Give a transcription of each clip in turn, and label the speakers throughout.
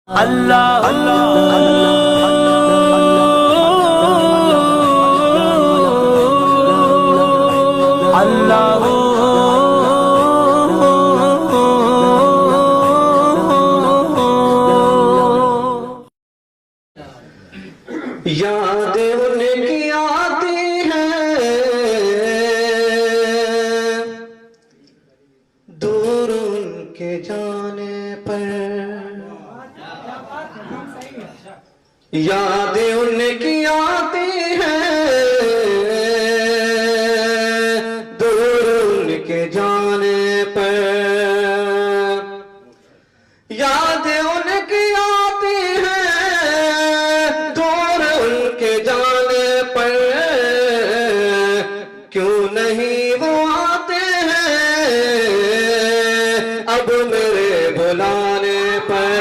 Speaker 1: अल्लाह अल्लाह
Speaker 2: याद उनकी आती है दूर उनके जाने पर, याद उनकी आती है दूर उनके जाने पर, याद उनकी आती है दूर उनके जाने पर, क्यों नहीं वो आते हैं अब मेरे बुलाने पर,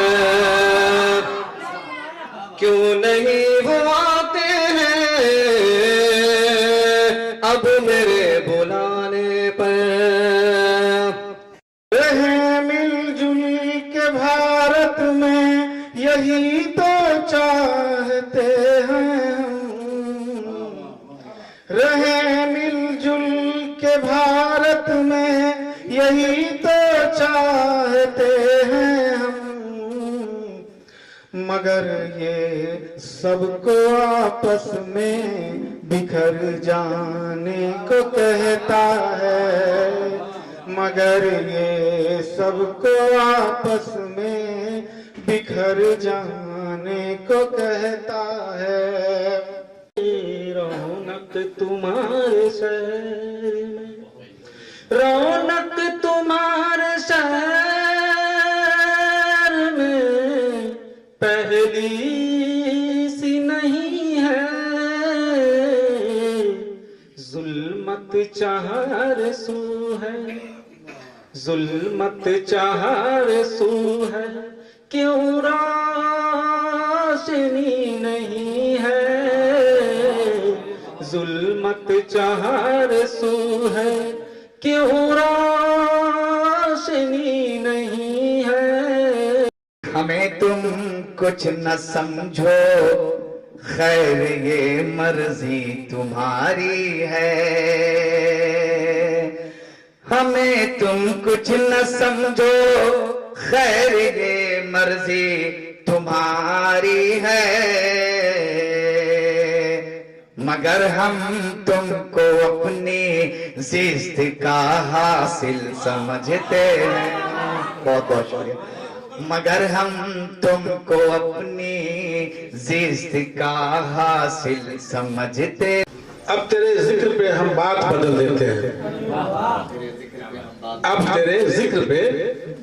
Speaker 2: क्यों नहीं वो आते हैं अब मेरे बुलाने पर। रहे मिलजुल के भारत में यही तो चाहते हैं हम, रहे मिलजुल के भारत में यही तो चाहते हैं हम, मगर ये सबको आपस में बिखर जाने को कहता है, मगर ये सबको आपस में बिखर जाने को कहता है। रौनक तुम्हारे शहर में, रौनक तुम्हारे शहर में पहली सी नहीं है, जुल्मत चाहर सू है, जुल्मत चाहर सू है, क्यों रोशनी नहीं है, जुल्मत चाहर सू है, क्यों रोशनी नहीं है। हमें तुम कुछ न समझो खैर ये मर्जी तुम्हारी है, हमें तुम कुछ न समझो खैर ये मर्जी तुम्हारी है, मगर हम तुमको अपनी जिस्त का हासिल समझते हैं। बहुत बहुत शुक्रिया। मगर हम तुमको अपनी जिस्त का हासिल समझते।
Speaker 3: अब तेरे जिक्र पे हम बात बदल देते हैं, अब तेरे जिक्र पे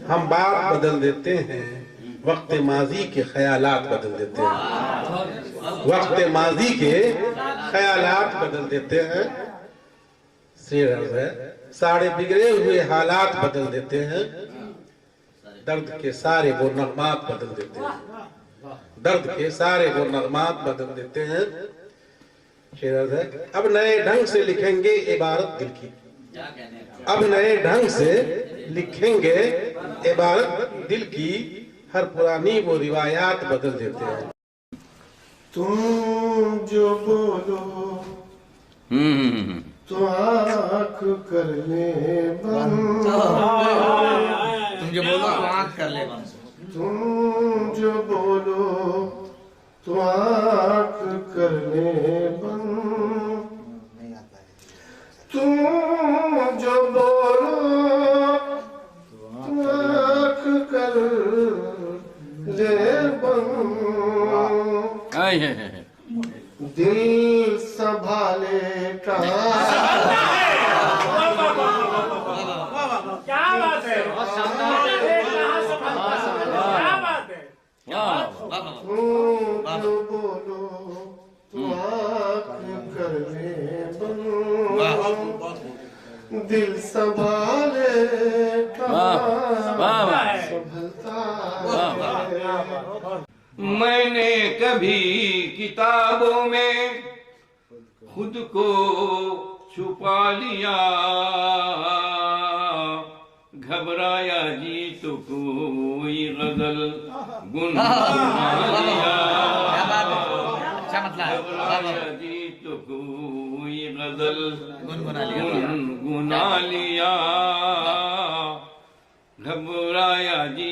Speaker 3: हम बात बदल देते हैं, वक्त माजी के ख्यालात बदल देते हैं, वक्त माजी के ख्यालात बदल देते हैं। श्री अर्ज़ है सारे बिगड़े हुए हालात बदल देते हैं, दर्द के सारे वो नगमात बदल देते हैं, दर्द के सारे वो नगमात बदल देते हैं। शेर अर्ज़ है अब नए ढंग से लिखेंगे इबारत दिल की, अब नए ढंग से लिखेंगे इबारत दिल की, हर पुरानी वो रिवायात बदल देते हैं।
Speaker 4: तुम जो बोलो तो आँख कर ले बंद,
Speaker 5: तुम जो बोलो तो आँख कर ले बंद,
Speaker 4: तुम जो बोलो तो आँख कर ले बंद, तुम जो बोलो तो आँख कर ले बंद, दिल संभाले का
Speaker 6: क्या बात है,
Speaker 4: जो बोलो तो आँख कर ले बंद, दिल संभाले का संभलता है।
Speaker 7: मैंने कभी किताबों में खुद को छुपा लिया, घबराया जी तो कोई गजल गुनगुना लिया।
Speaker 5: क्या बात है, अच्छा मतलब है।
Speaker 7: घबराया जी तो कोई गजल
Speaker 5: गुनगुना लिया।
Speaker 7: गुनगुना लिया। घबराया जी